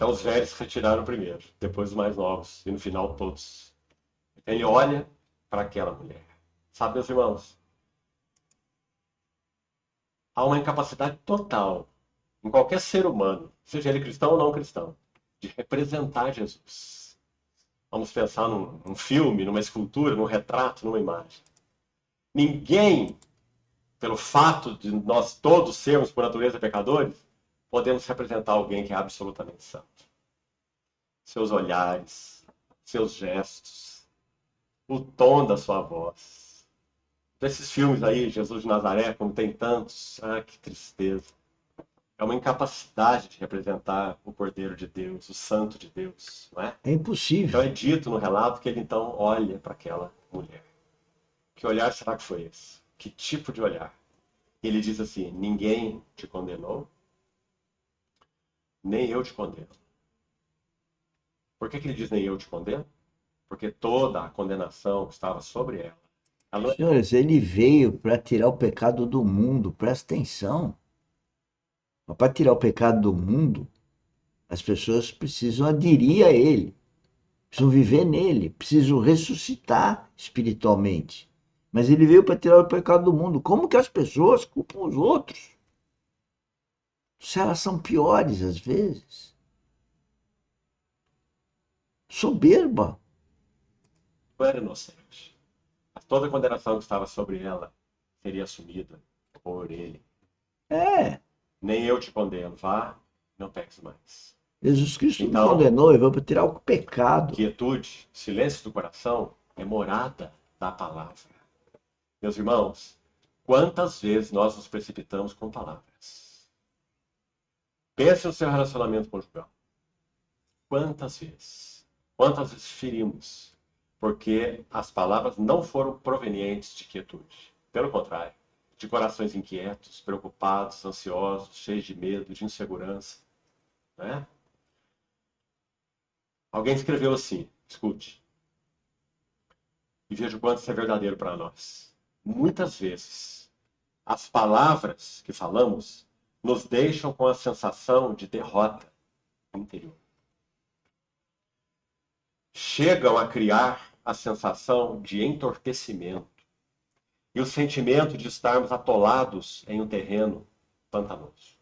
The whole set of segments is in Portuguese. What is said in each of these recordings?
Então os velhos se retiraram primeiro, depois os mais novos, e no final todos. Ele olha para aquela mulher. Sabe, meus irmãos, há uma incapacidade total em qualquer ser humano, seja ele cristão ou não cristão, de representar Jesus. Vamos pensar num filme, numa escultura, num retrato, numa imagem. Ninguém, pelo fato de nós todos sermos por natureza pecadores, podemos representar alguém que é absolutamente santo. Seus olhares, seus gestos, o tom da sua voz. Desses filmes aí, Jesus de Nazaré, como tem tantos, que tristeza. É uma incapacidade de representar o Cordeiro de Deus, o Santo de Deus, não é? É Então impossível. é dito no relato que ele então olha para aquela mulher. Que olhar será que foi esse? Que tipo de olhar? E ele diz assim: ninguém te condenou, nem eu te condeno. Por que ele diz nem eu te condeno? Porque toda a condenação que estava sobre ela. Ela Senhores, ele veio para tirar o pecado do mundo, presta atenção. Para tirar o pecado do mundo, as pessoas precisam aderir a ele, precisam viver nele, precisam ressuscitar espiritualmente. Mas ele veio para tirar o pecado do mundo. Como que as pessoas culpam os outros? Se elas são piores às vezes. Soberba. não era inocente. Toda a condenação que estava sobre ela seria assumida por ele. É. Nem eu te condeno, vá, não peques mais. Jesus Cristo não Então, condenou, ele veio para tirar o pecado. quietude, silêncio do coração é morada da palavra. Meus irmãos, quantas vezes nós nos precipitamos com palavras? Pense no seu relacionamento conjugal. Quantas vezes? Quantas vezes ferimos? Porque as palavras não foram provenientes de quietude. Pelo contrário, de corações inquietos, preocupados, ansiosos, cheios de medo, de insegurança. Né? Alguém escreveu assim, escute, e veja o quanto isso é verdadeiro para nós. Muitas vezes, as palavras que falamos nos deixam com a sensação de derrota interior. Chegam a criar a sensação de entorpecimento e o sentimento de estarmos atolados em um terreno pantanoso.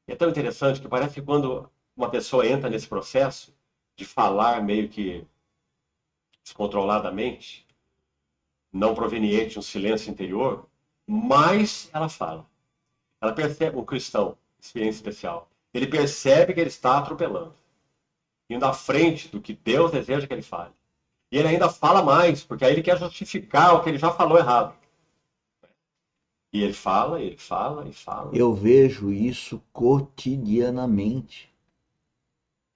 E é tão interessante que parece que quando uma pessoa entra nesse processo de falar meio que descontroladamente, não proveniente de um silêncio interior, mais ela fala. Ela percebe, um cristão, experiência especial, ele percebe que ele está atropelando, indo à frente do que Deus deseja que ele fale. E ele ainda fala mais, porque aí ele quer justificar o que ele já falou errado. E ele fala, e ele fala, e fala. Eu vejo isso cotidianamente.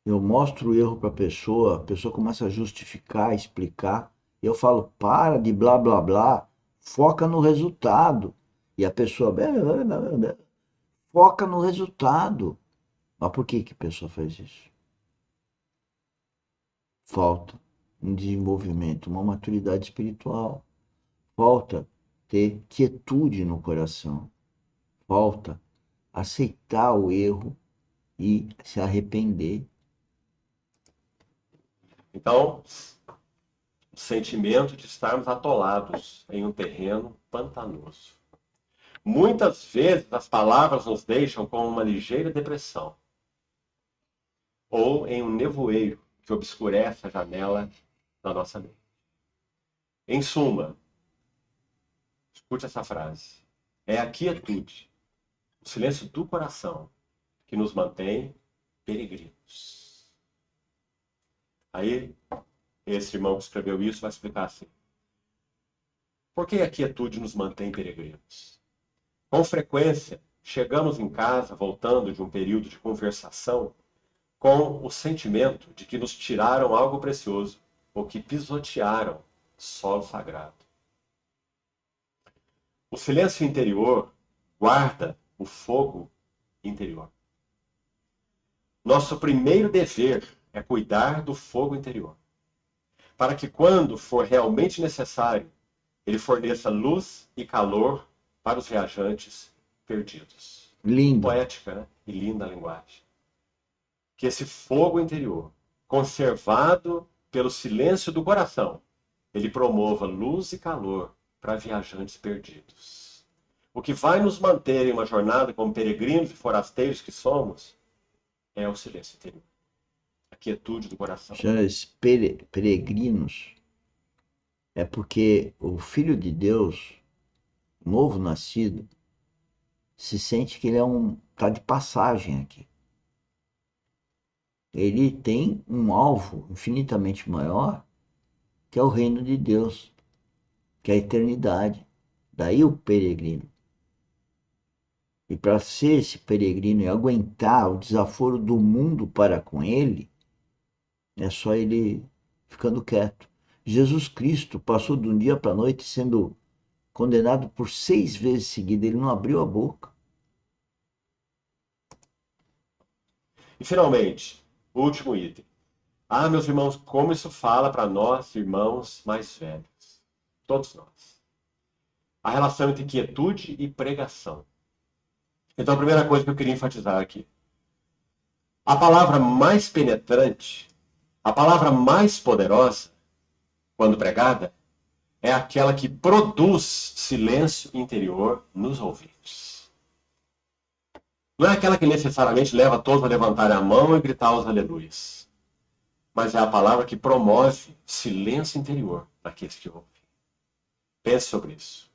Eu mostro o erro para a pessoa começa a justificar, explicar. Eu falo, para de blá blá blá, foca no resultado. E a pessoa foca no resultado. Mas por que que a pessoa faz isso? Falta um desenvolvimento, uma maturidade espiritual. Falta ter quietude no coração. Falta aceitar o erro e se arrepender. Então, o sentimento de estarmos atolados em um terreno pantanoso. Muitas vezes as palavras nos deixam com uma ligeira depressão ou em um nevoeiro que obscurece a janela da nossa mente. Em suma, escute essa frase. É a quietude, o silêncio do coração que nos mantém peregrinos. Aí, esse irmão que escreveu isso vai explicar assim. Por que a quietude nos mantém peregrinos? Com frequência, chegamos em casa, voltando de um período de conversação, com o sentimento de que nos tiraram algo precioso ou que pisotearam solo sagrado. O silêncio interior guarda o fogo interior. Nosso primeiro dever é cuidar do fogo interior, para que quando for realmente necessário, ele forneça luz e calor para os viajantes perdidos. Lindo. Poética, né? E linda a linguagem. que esse fogo interior, conservado pelo silêncio do coração, ele promova luz e calor para viajantes perdidos. O que vai nos manter em uma jornada como peregrinos e forasteiros que somos é o silêncio interior, a quietude do coração. Senhores, peregrinos, é porque o Filho de Deus, novo nascido, se sente que ele tá de passagem aqui. Ele tem um alvo infinitamente maior, que é o reino de Deus, que é a eternidade. Daí o peregrino. E para ser esse peregrino e aguentar o desaforo do mundo para com ele, é só ele ficando quieto. Jesus Cristo passou de um dia para a noite sendo condenado por 6 vezes seguidas. Ele não abriu a boca. E finalmente, o último item. Ah, meus irmãos, como isso fala para nós, irmãos mais velhos. Todos nós. A relação entre quietude e pregação. Então, a primeira coisa que eu queria enfatizar aqui. A palavra mais penetrante, a palavra mais poderosa, quando pregada, é aquela que produz silêncio interior nos ouvintes. Não é aquela que necessariamente leva todos a levantar a mão e gritar os aleluias. Mas é a palavra que promove silêncio interior naqueles que ouvem. Pense sobre isso.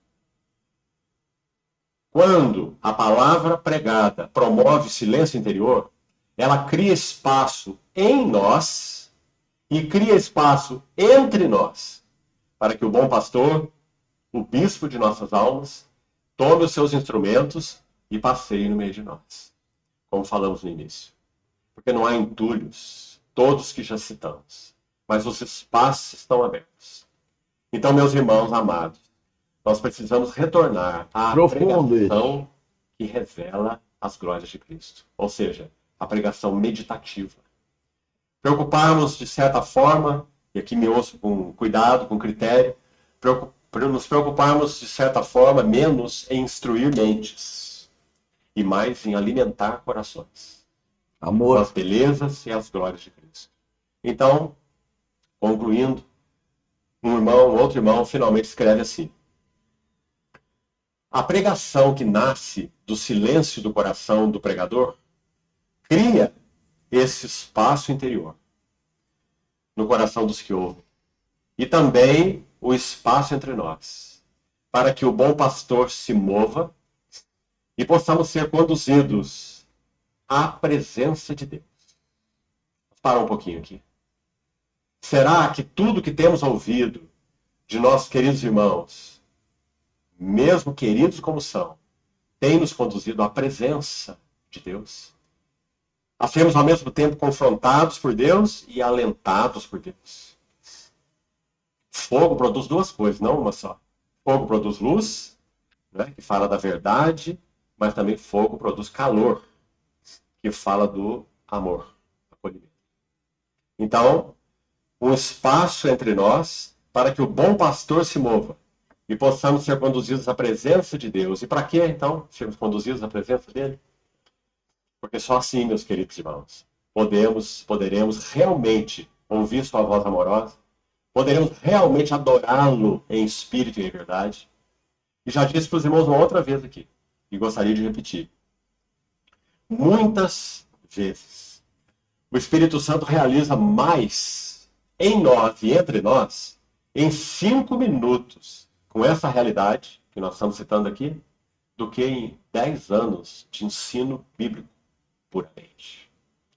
Quando a palavra pregada promove silêncio interior, ela cria espaço em nós e cria espaço entre nós, para que o bom pastor, o bispo de nossas almas, tome os seus instrumentos e passeie no meio de nós, como falamos no início. Porque não há entulhos, todos que já citamos, mas os espaços estão abertos. Então, meus irmãos amados, nós precisamos retornar à pregação que revela as glórias de Cristo. Ou seja, a pregação meditativa. Preocuparmos, de certa forma, e aqui me ouço com cuidado, com critério, nos preocuparmos, de certa forma, menos em instruir mentes e mais em alimentar corações. Amor. Com as belezas e as glórias de Cristo. Então, concluindo, outro irmão, finalmente escreve assim: a pregação que nasce do silêncio do coração do pregador cria esse espaço interior no coração dos que ouvem. E também o espaço entre nós, para que o bom pastor se mova e possamos ser conduzidos à presença de Deus. Vou parar um pouquinho aqui. Será que tudo que temos ouvido de nossos queridos irmãos, mesmo queridos como são, tem nos conduzido à presença de Deus? A sermos ao mesmo tempo confrontados por Deus e alentados por Deus. Fogo produz duas coisas, não uma só. Fogo produz luz, né, que fala da verdade, mas também fogo produz calor, que fala do amor, acolhimento. Então, um espaço entre nós para que o bom pastor se mova e possamos ser conduzidos à presença de Deus. E para quê, então, sermos conduzidos à presença dele? Porque só assim, meus queridos irmãos, poderemos realmente ouvir sua voz amorosa, poderemos realmente adorá-lo em espírito e em verdade. E já disse para os irmãos uma outra vez aqui, e gostaria de repetir. Muitas vezes, o Espírito Santo realiza mais em nós e entre nós em 5 minutos com essa realidade que nós estamos citando aqui, do que em 10 anos de ensino bíblico puramente.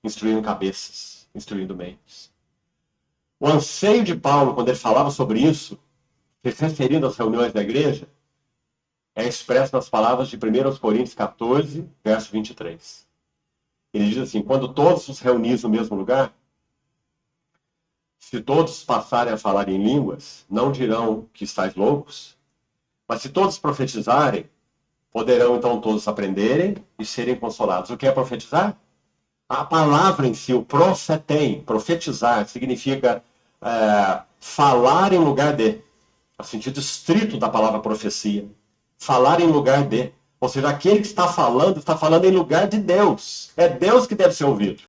Instruindo cabeças, instruindo mentes. O anseio de Paulo, quando ele falava sobre isso, se referindo às reuniões da igreja, é expresso nas palavras de 1 Coríntios 14, verso 23. Ele diz assim: quando todos os reunis no mesmo lugar, se todos passarem a falar em línguas, não dirão que estáis loucos, mas se todos profetizarem, poderão então todos aprenderem e serem consolados. O que é profetizar? A palavra em si, o profetem, profetizar, significa falar em lugar de, no sentido estrito da palavra profecia. Falar em lugar de. Ou seja, aquele que está falando em lugar de Deus. É Deus que deve ser ouvido.